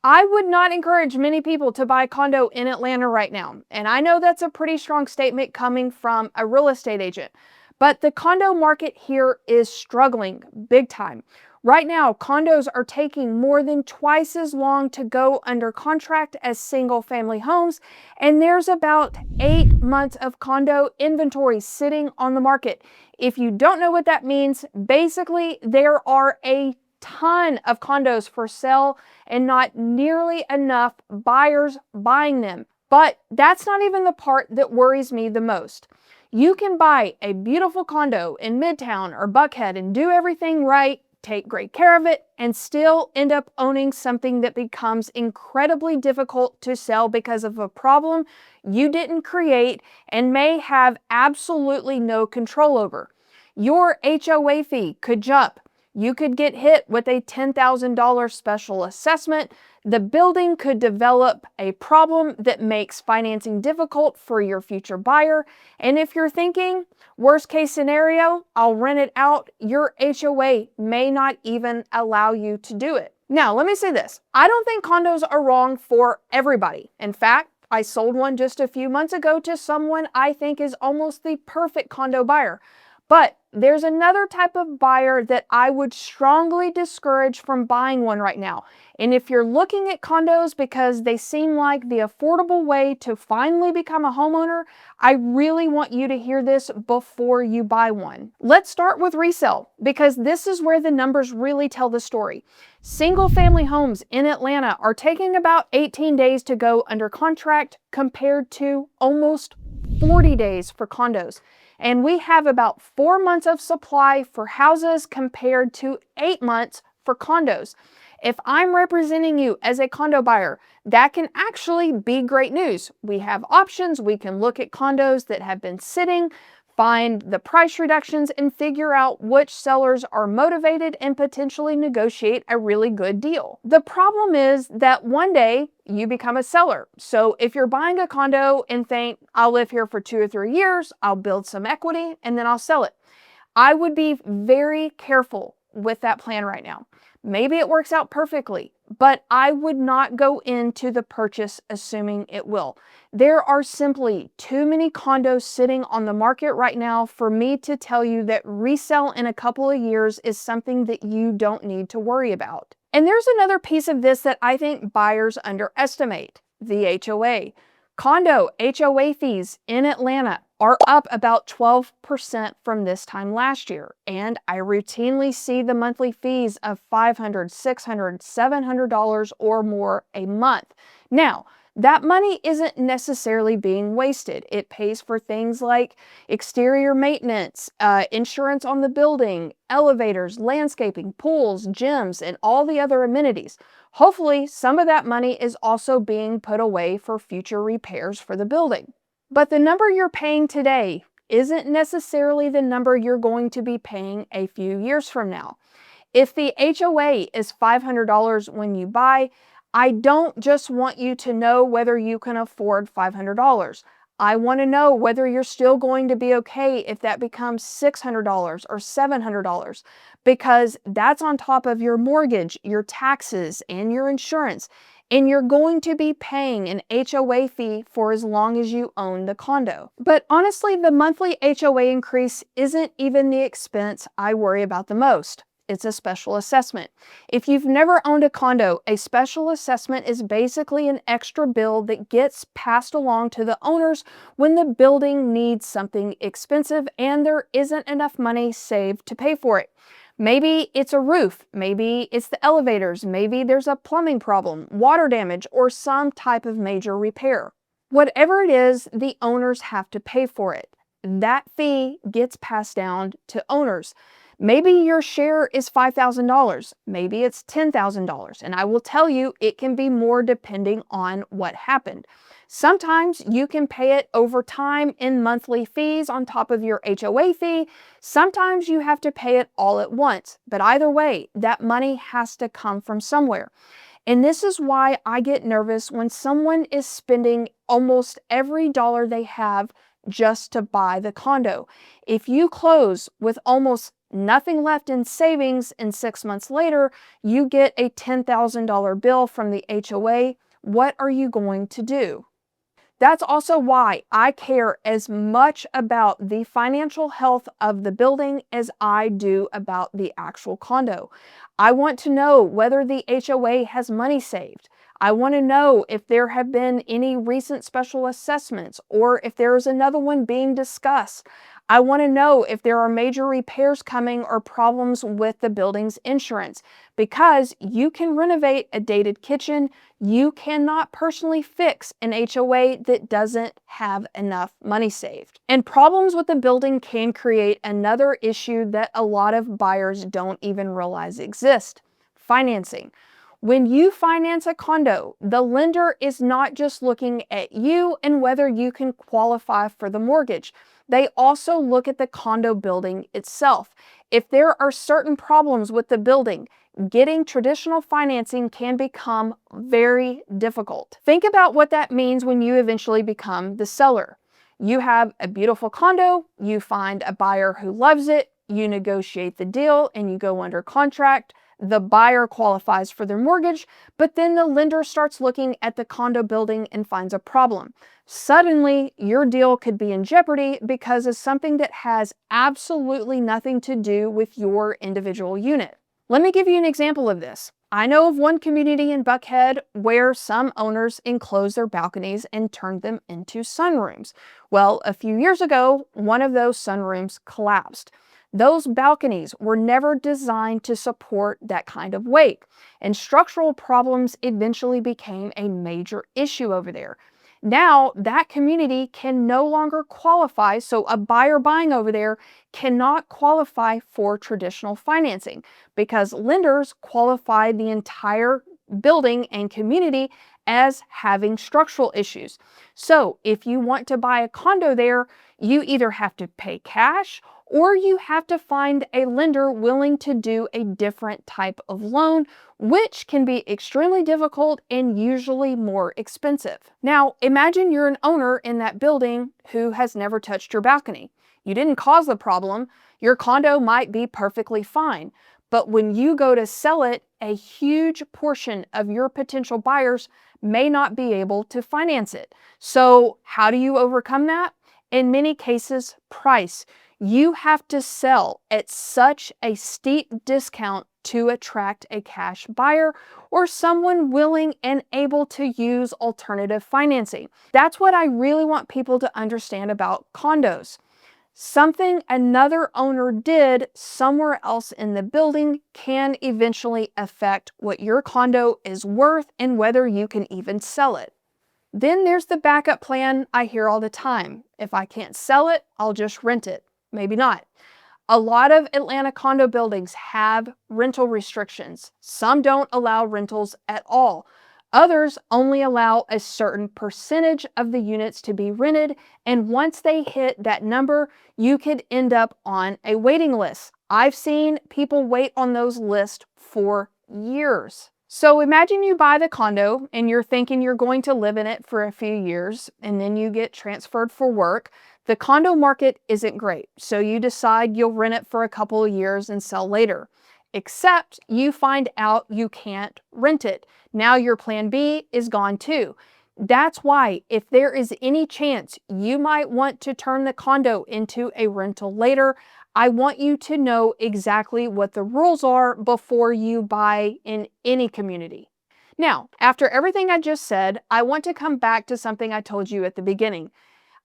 I would not encourage many people to buy a condo in Atlanta right now. And I know that's a pretty strong statement coming from a real estate agent, but the condo market here is struggling big time. Right now, condos are taking more than twice as long to go under contract as single family homes. And there's about 8 months of condo inventory sitting on the market. If you don't know what that means, basically there are a ton of condos for sale and not nearly enough buyers buying them. But that's not even the part that worries me the most. You can buy a beautiful condo in Midtown or Buckhead and do everything right, take great care of it, and still end up owning something that becomes incredibly difficult to sell because of a problem you didn't create and may have absolutely no control over. Your HOA fee could jump. You could get hit with a $10,000 special assessment. The building could develop a problem that makes financing difficult for your future buyer. And if you're thinking, worst case scenario, I'll rent it out, your HOA may not even allow you to do it. Now, let me say this. I don't think condos are wrong for everybody. In fact, I sold one just a few months ago to someone I think is almost the perfect condo buyer. But there's another type of buyer that I would strongly discourage from buying one right now. And if you're looking at condos because they seem like the affordable way to finally become a homeowner, I really want you to hear this before you buy one. Let's start with resale, because this is where the numbers really tell the story. Single family homes in Atlanta are taking about 18 days to go under contract compared to almost 40 days for condos. And we have about 4 months of supply for houses compared to 8 months for condos. If I'm representing you as a condo buyer, that can actually be great news. We have options. We can look at condos that have been sitting, find the price reductions, and figure out which sellers are motivated and potentially negotiate a really good deal. The problem is that one day you become a seller. So if you're buying a condo and think, I'll live here for 2 or 3 years, I'll build some equity, and then I'll sell it, I would be very careful with that plan right now. Maybe it works out perfectly, but I would not go into the purchase assuming it will. There are simply too many condos sitting on the market right now for me to tell you that resale in a couple of years is something that you don't need to worry about. And there's another piece of this that I think buyers underestimate: the HOA. Condo HOA fees in Atlanta are up about 12% from this time last year. And I routinely see the monthly fees of $500, $600, $700 or more a month. Now, that money isn't necessarily being wasted. It pays for things like exterior maintenance, insurance on the building, elevators, landscaping, pools, gyms, and all the other amenities. Hopefully, some of that money is also being put away for future repairs for the building. But the number you're paying today isn't necessarily the number you're going to be paying a few years from now. If the HOA is $500 when you buy, I don't just want you to know whether you can afford $500. I want to know whether you're still going to be okay if that becomes $600 or $700, because that's on top of your mortgage, your taxes, and your insurance. And you're going to be paying an HOA fee for as long as you own the condo. But honestly, the monthly HOA increase isn't even the expense I worry about the most. It's a special assessment. If you've never owned a condo, a special assessment is basically an extra bill that gets passed along to the owners when the building needs something expensive and there isn't enough money saved to pay for it. Maybe it's a roof, maybe it's the elevators, maybe there's a plumbing problem, water damage, or some type of major repair. Whatever it is, the owners have to pay for it. That fee gets passed down to owners. Maybe your share is $5,000, maybe it's $10,000, and I will tell you it can be more depending on what happened. Sometimes you can pay it over time in monthly fees on top of your HOA fee. Sometimes you have to pay it all at once, but either way, that money has to come from somewhere. And this is why I get nervous when someone is spending almost every dollar they have just to buy the condo. If you close with almost nothing left in savings, and 6 months later, you get a $10,000 bill from the HOA. What are you going to do? That's also why I care as much about the financial health of the building as I do about the actual condo. I want to know whether the HOA has money saved. I want to know if there have been any recent special assessments or if there is another one being discussed. I want to know if there are major repairs coming or problems with the building's insurance, because you can renovate a dated kitchen. You cannot personally fix an HOA that doesn't have enough money saved. And problems with the building can create another issue that a lot of buyers don't even realize exists: financing. When you finance a condo, the lender is not just looking at you and whether you can qualify for the mortgage. They also look at the condo building itself. If there are certain problems with the building, getting traditional financing can become very difficult. Think about what that means when you eventually become the seller. You have a beautiful condo, you find a buyer who loves it, you negotiate the deal, and you go under contract. The buyer qualifies for their mortgage, but then the lender starts looking at the condo building and finds a problem. Suddenly, your deal could be in jeopardy because of something that has absolutely nothing to do with your individual unit. Let me give you an example of this. I know of one community in Buckhead where some owners enclosed their balconies and turned them into sunrooms. Well, a few years ago, one of those sunrooms collapsed. Those balconies were never designed to support that kind of weight, and structural problems eventually became a major issue over there. Now, that community can no longer qualify, so a buyer buying over there cannot qualify for traditional financing because lenders qualify the entire building and community as having structural issues. So, if you want to buy a condo there, you either have to pay cash or you have to find a lender willing to do a different type of loan, which can be extremely difficult and usually more expensive. Now, imagine you're an owner in that building who has never touched your balcony. You didn't cause the problem. Your condo might be perfectly fine. But when you go to sell it, a huge portion of your potential buyers may not be able to finance it. So how do you overcome that? In many cases, price. You have to sell at such a steep discount to attract a cash buyer or someone willing and able to use alternative financing. That's what I really want people to understand about condos. Something another owner did somewhere else in the building can eventually affect what your condo is worth and whether you can even sell it. Then there's the backup plan I hear all the time. If I can't sell it, I'll just rent it. Maybe not. A lot of Atlanta condo buildings have rental restrictions. Some don't allow rentals at all. Others only allow a certain percentage of the units to be rented, and once they hit that number, you could end up on a waiting list. I've seen people wait on those lists for years. So imagine you buy the condo and you're thinking you're going to live in it for a few years, and then you get transferred for work. The condo market isn't great, so you decide you'll rent it for a couple of years and sell later. Except you find out you can't rent it. Now your plan B is gone too. That's why, if there is any chance you might want to turn the condo into a rental later, I want you to know exactly what the rules are before you buy in any community. Now, after everything I just said, I want to come back to something I told you at the beginning.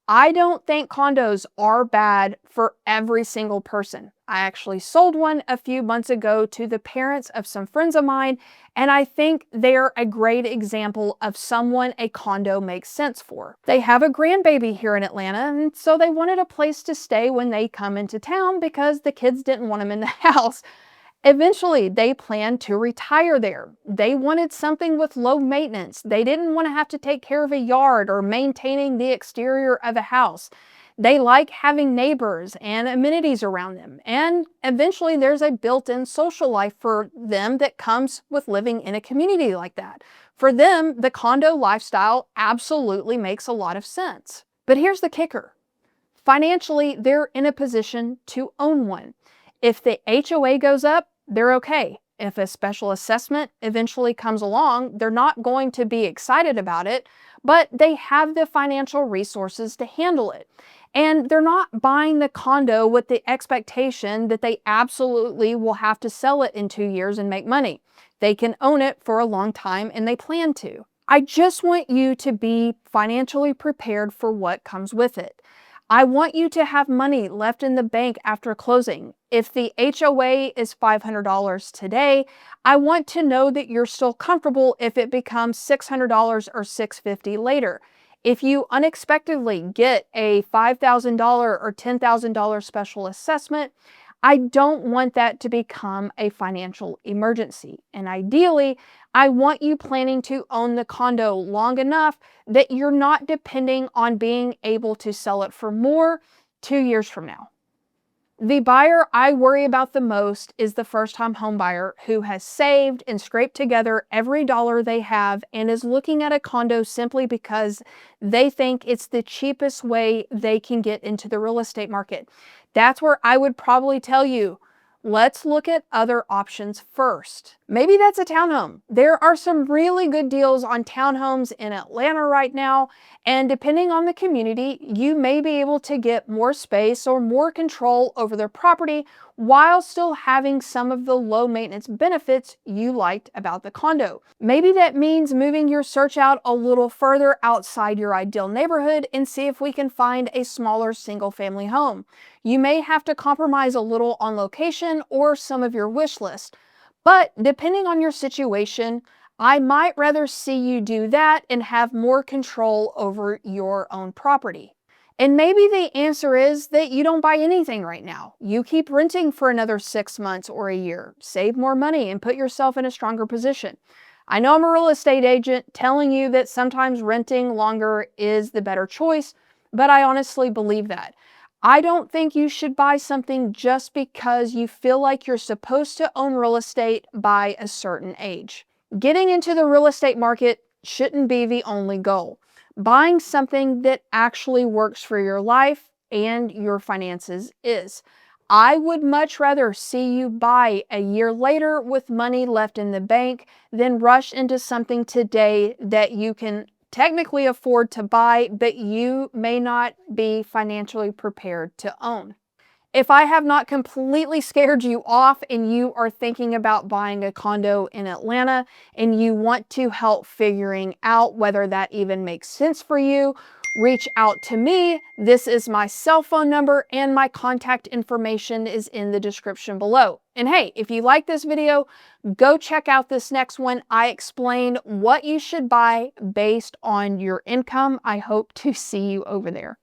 I don't think condos are bad for every single person. I actually sold one a few months ago to the parents of some friends of mine, and I think they're a great example of someone a condo makes sense for. They have a grandbaby here in Atlanta, and so they wanted a place to stay when they come into town because the kids didn't want them in the house. Eventually, they planned to retire there. They wanted something with low maintenance. They didn't want to have to take care of a yard or maintaining the exterior of a house. They like having neighbors and amenities around them. And eventually, there's a built-in social life for them that comes with living in a community like that. For them, the condo lifestyle absolutely makes a lot of sense. But here's the kicker. Financially, they're in a position to own one. If the HOA goes up, they're okay. If a special assessment eventually comes along, they're not going to be excited about it, but they have the financial resources to handle it. And they're not buying the condo with the expectation that they absolutely will have to sell it in 2 years and make money. They can own it for a long time and they plan to. I just want you to be financially prepared for what comes with it. I want you to have money left in the bank after closing. If the HOA is $500 today, I want to know that you're still comfortable if it becomes $600 or $650 later. If you unexpectedly get a $5,000 or $10,000 special assessment, I don't want that to become a financial emergency. And ideally, I want you planning to own the condo long enough that you're not depending on being able to sell it for more 2 years from now. The buyer I worry about the most is the first-time home buyer who has saved and scraped together every dollar they have and is looking at a condo simply because they think it's the cheapest way they can get into the real estate market. That's where I would probably tell you, let's look at other options first. Maybe that's a townhome. There are some really good deals on townhomes in Atlanta right now, and depending on the community, you may be able to get more space or more control over their property while still having some of the low maintenance benefits you liked about the condo. Maybe that means moving your search out a little further outside your ideal neighborhood and see if we can find a smaller single family home. You may have to compromise a little on location or some of your wish list, but depending on your situation, I might rather see you do that and have more control over your own property. And maybe the answer is that you don't buy anything right now. You keep renting for another 6 months or a year, save more money and put yourself in a stronger position. I know I'm a real estate agent telling you that sometimes renting longer is the better choice, but I honestly believe that. I don't think you should buy something just because you feel like you're supposed to own real estate by a certain age. Getting into the real estate market shouldn't be the only goal. Buying something that actually works for your life and your finances is. I would much rather see you buy a year later with money left in the bank than rush into something today that you can technically afford to buy, but you may not be financially prepared to own. If I have not completely scared you off and you are thinking about buying a condo in Atlanta and you want to help figuring out whether that even makes sense for you, reach out to me. This is my cell phone number and my contact information is in the description below. And hey, if you like this video, go check out this next one. I explain what you should buy based on your income. I hope to see you over there.